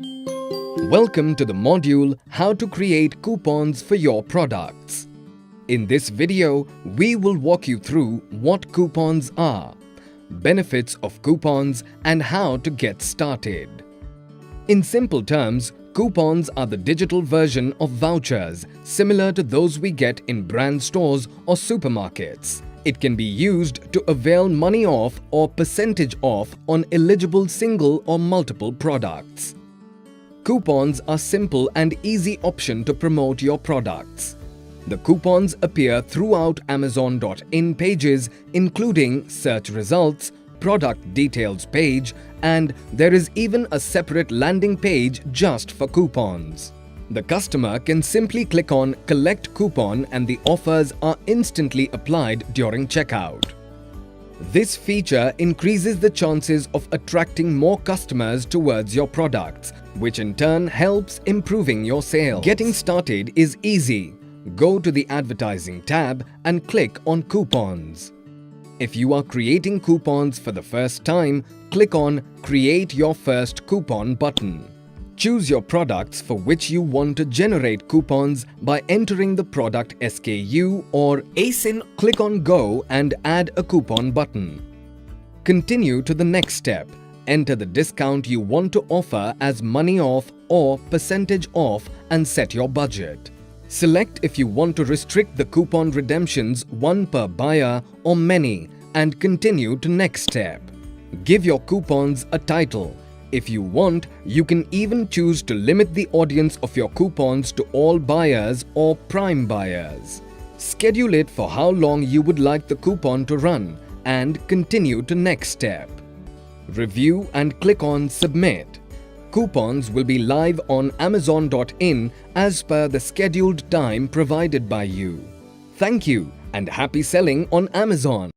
Welcome to the module How to create coupons for your products. In this video, we will walk you through what coupons are, benefits of coupons, and how to get started. In simple terms, coupons are the digital version of vouchers similar to those we get in brand stores or supermarkets. It can be used to avail money off or percentage off on eligible single or multiple products. Coupons are simple and easy option to promote your products. The coupons appear throughout Amazon.in pages, including search results, product details page, and there is even a separate landing page just for coupons. The customer can simply click on Collect Coupon and the offers are instantly applied during checkout. This feature increases the chances of attracting more customers towards your products, which in turn helps improving your sales. Getting started is easy. Go to the Advertising tab and click on Coupons. If you are creating coupons for the first time, click on Create Your First Coupon button. Choose your products for which you want to generate coupons by entering the product SKU or ASIN. Click on Go and add a coupon button. Continue to the next step. Enter the discount you want to offer as money off or percentage off and set your budget. Select if you want to restrict the coupon redemptions one per buyer or many and continue to next step. Give your coupons a title. If you want, you can even choose to limit the audience of your coupons to all buyers or prime buyers. Schedule it for how long you would like the coupon to run and continue to next step. Review and click on Submit. Coupons will be live on Amazon.in as per the scheduled time provided by you. Thank you and happy selling on Amazon.